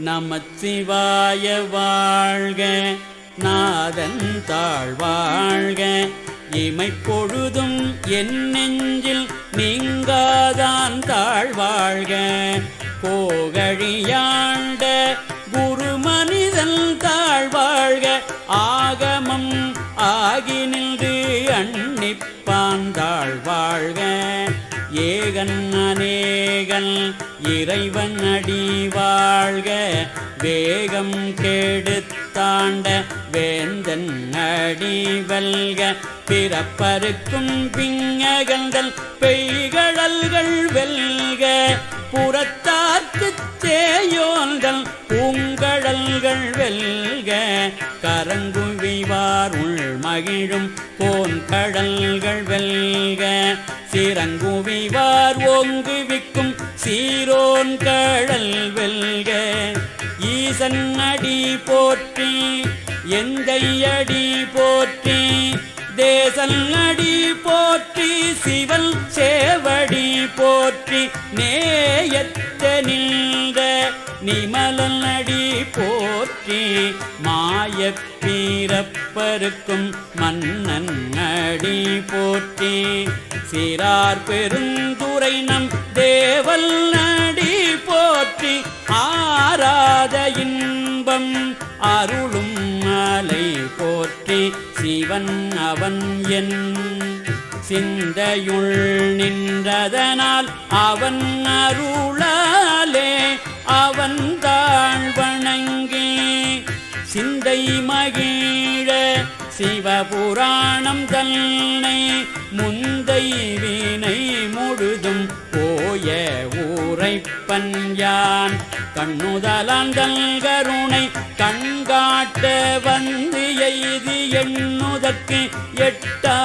நமச்சிவாய வாழ்க, நாதன் தாழ் வாழ்க. இமைப்பொழுதும் என் நெஞ்சில் நீங்காதான் தாழ் வாழ்க. போகழியாண்ட குரு மனிதன் தாழ் வாழ்க. ஆகமம் ஆகி நின்று அன்னிப்பான் தாழ் வாழ்க. ஏகன் அநேகன் இறைவன் அடி வாழ்க. வேகம் கெடுத்தாண்ட வேந்தன் அடி வெல்க. பிறப்பருக்கும் பிங்ககங்கள் பெய்கடல்கள் வெல்க. புறத்தார்க்குத் தேயோன்கள் பூங்கடல்கள் வெல்க. கரங்குவிவார் உள் மகிழும் போன்கடல்கள் வெல்க. சிறங்குவிவார் ஓங்குவிக்கும் சீரோன் கடல் வெல்க. ஈசன் அடி போற்றி, எந்தை அடி போற்றி, தேசன் அடி போற்றி, சிவன் சேவடி போற்றி, நேயத்த நின்ற நிமலன் அடி போற்றி, மாயப் பிறப்பருக்கும் மன்னன் அடி போற்றி, சீரார் பெருந்துரை நம் தேவல் அடி போற்றி, ஆராத இன்பம் அருளும் மலை போற்றி, சிவன் அவன் என் சிந்தையுள் நின்றதனால் அவன் அருளாலே அவன் தாழ் வணங்கி சிந்தை மகிழ சிவபுராணம் தன்னை முந்தை வினை முழுதும் போய ஊரைப்பன் யான் கண்ணுதலாந்தல் கருணை கண்காட்ட வந்து எய்தி எண்ணுதற்கு எட்டா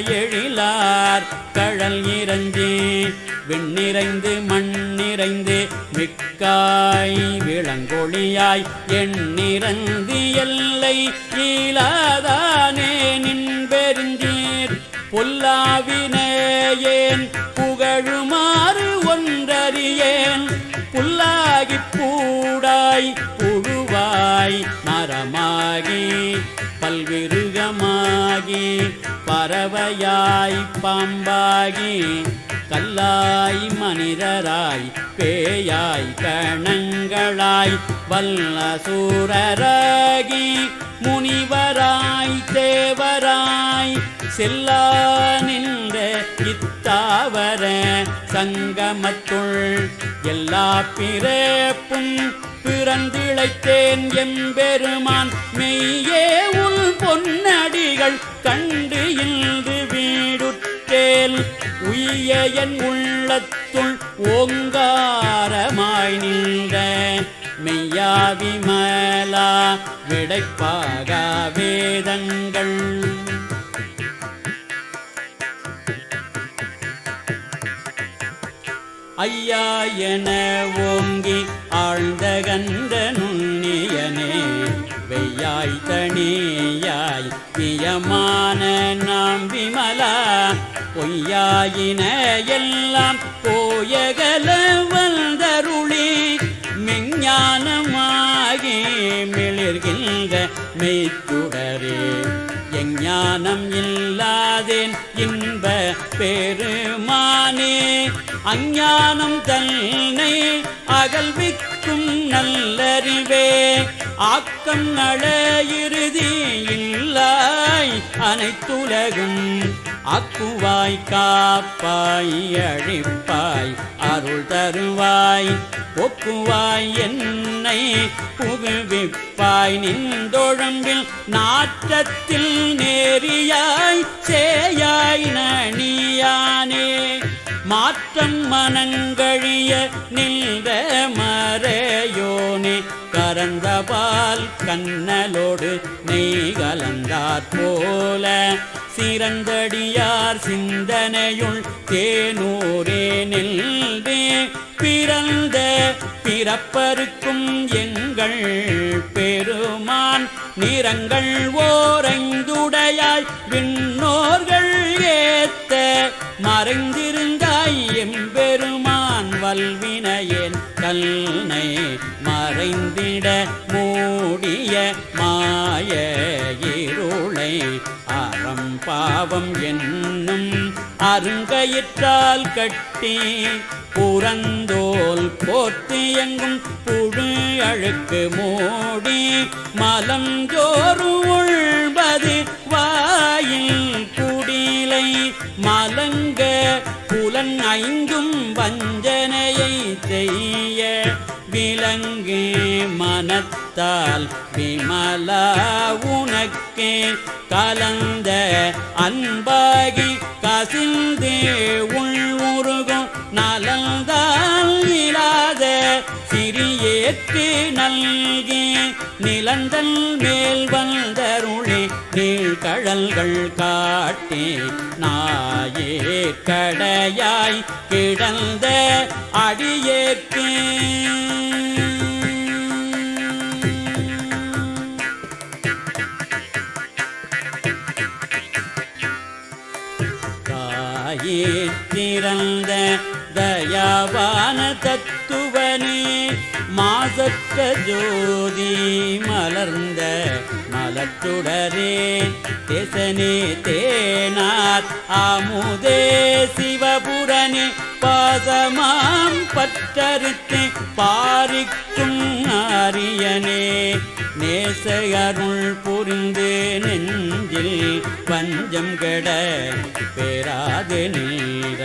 எழிலார் கழல் இறஞ்சி விண்ணிறைந்து மண்ணிறைந்து மிக்காய் விளங்கொழியாய் எண்ணிறந்து எல்லை இலாதானே நின்பெருஞ்சீர் பொல்லாவினேன் புகழுமாறு ஒன்றறியேன். புல்லாகிப் பூடாய் புழுவாய் மரமாகி பல்விருகமாகி பறவையாய் பாம்பாகி கல்லாய் மனிதராய் பேயாய் கணங்களாய் வல்லசூரராகி முனிவராய் தேவராய் செல்லா நின்ற இத்தாவர சங்கமத்துள் எல்லா பிறப்பும் பிறந்திழைத்தேன் எம்பெருமான் மெய்யே உள் பொன்னடிகள் கண்டு இன்று வீடுற்றேல் உய்ய என் உள்ளத்துள் ஓங்காரமாய் நின்ற மெய்யா விமலா விடைப்பாக வேதங்கள் ஐயா என ஓங்கி ஆழ்ந்த கந்த நுண்ணியனே வெய்யாய் தனியாய் பியமான நாம் விமலா பொய்யாயின எல்லாம் போயகல வந்தருளி மெஞ்ஞானமாகி மிளிர்கின்ற மெய்த்துடரே எஞ்ஞானம் இல்லாதேன் இன்ப பெருமானே அஞ்ஞானம் தன்னை அகல்விக்கும் நல்லறிவே ஆக்கம் நட இறுதி இல்லாய் அனைத்துலகும் ஆக்குவாய் காப்பாய் அழிப்பாய் அருள் தருவாய் ஒக்குவாய் என்னை புகுவிப்பாய் நின்றொழம்பில் நாற்றத்தில் நேரியாய் சேயாய் நனியானே மாற்றம் மனங்கழிய நின்ற மறையோனே கரந்தபால் கண்ணலோடு நெய் கலந்தாற் போல சிறந்தடியார் சிந்தனையுள் தேனூரே நின்றே பிறந்த பிறப்பருக்கும் எங்கள் பெருமான் நிறங்கள் ஓரைந்துடையாய் விண்ணோர்கள் ஏத்த மறைந்திருந்தாய் எம்பெருமான் வல்வினையேன் கல்னை மற மறைந்திட மூடிய மாய இருளை அறம் பாவம் என்னும் அருங்கயிற்றால் கட்டி புறந்தோல் போர்த்து எங்கும் புழு அழுக்கு மூடி மலம் ஜோறு உள்வது வாயில் குடிலை மலங்க புலன் ஐந்தும் வஞ்சனையை செய்ய விலங்கு மனத்தால் விமலா உனக்கே கலந்த அன்பாகி கசிந்து உள்முருகும் நலந்தால் இல்லாத சிறியேற்கு நல்கி நிலந்தல் மேல் வந்தருளே நீழ்கழல்கள் காட்டி நாயே கடையாய் கிடந்த அடியேற்கு திறந்த தயாவான தத்துவனே மாசற்ற ஜோதி மலர்ந்த மலச்சுடரே தேசனே தேனார் அமுதே சிவபுரனே பாசமாம் பற்றறுத்து பாரிக்கும் ஆரியனே நேசகருள் புரிந்து நெஞ்சில் பஞ்சம் கெட பேராது நீர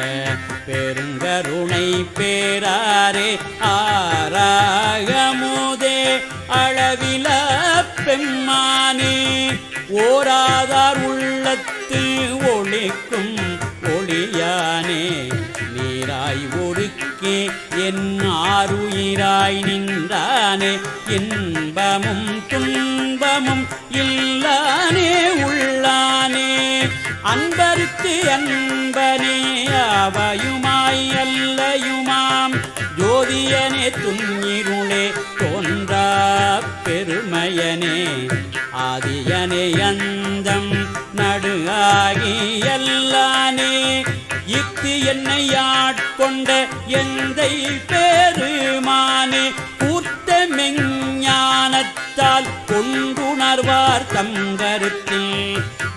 பெருங்கருணை பேராரே ஆராகமுதே அளவில பெம்மானே ஓராதார் உள்ளத்து ஒளிக்கும் ஒளியானே நீராய் ஒருக்கே என் ஆருயிராய் நின்றானே இன்பமும் துன்பமும் இல்லானே உள்ளானே அன்பருக்கு அன்பனே அவையுமாய் அல்லையுமாம் ஜோதியனே துன்னிருளே தோன்றா பெருமையனே ஆதியனே அந்தம் நடு ஆகி எல்லானே இக்கு என்னை ஆட்கொண்ட எந்தை பெருமானே கூர்த்த மெஞ்ஞானத்தால் கொண்டுணர்வார் தங்கருத்தில்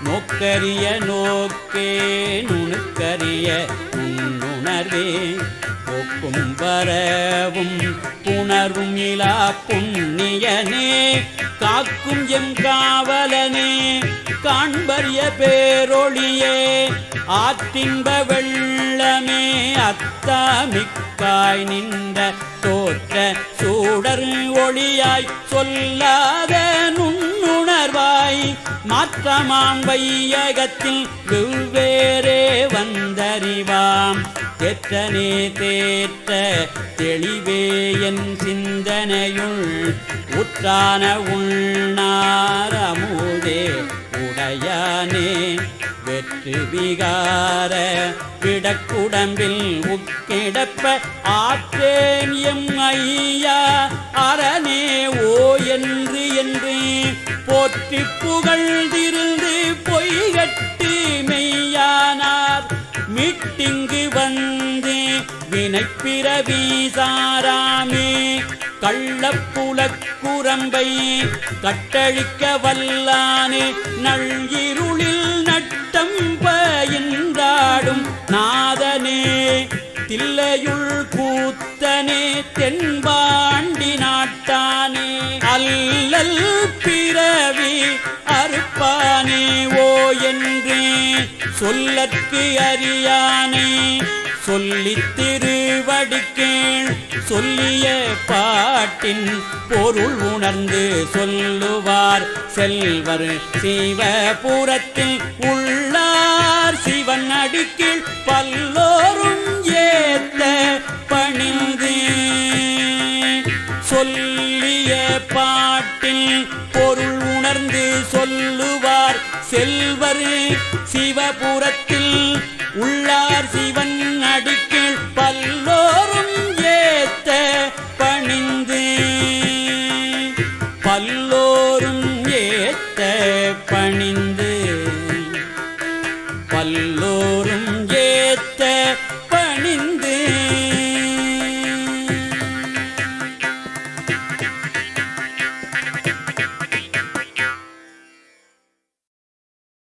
நோக்கரிய நோக்கே நுணுக்கரிய நுண்ணுணர்வே போக்கும் வரவும் புணர்வும் இலா புண்ணியனே காக்கும் எம் காவலனே காண்பரிய பேரொழியே ஆற்றின்ப வெள்ளமே அத்தாமிக்காய் நின்ற தோற்ற சூடர் ஒளியாய் சொல்லாத நுண்ணுணர்வாய் மாற்றமாம் வையகத்தில் வெவ்வேறே வந்தறிவாம் தேற்றனே தேற்ற தெளிவே என் சிந்தனையுள் உற்றான உள்நாரமுதே உடையானே வெற்று விகார விடக்குடம்பில் உக்கிடப்ப ஆற்றேன் எம் ஐயா அரணே ஓ என்று என்று போற்றி புகழ்ந்திருந்து பொய்கட்டு மெய்யானார் மீட்டிங்கு வந்து வினைப்பிறவி சாராமே கள்ளப்புலக்குரம்பை கட்டழிக்க வல்லானே நள்ளிருளில் நட்டம் பயின்றாடும் நாதனே தில்லையுள் கூத்தனே தென்பாண்டி நாட்டானே அல்லல் பிறவி அறுப்பானே ஓ என்று சொல்லற்கு அறியானே சொல்லித் திருவடிக்கீழ் சொல்லிய பாட்டின் பொருள் உணர்ந்து சொல்லுவார் செல்வர் சிவபுரத்தில் உள்ளார் சிவன் அடிக்கீழ் பல்லோரும் ஏத்த பணிந்து சொல்லிய பாட்டில் பொருள் உணர்ந்து சொல்லுவார் செல்வர் சிவபுரத்தில் உள்ளார் சிவன்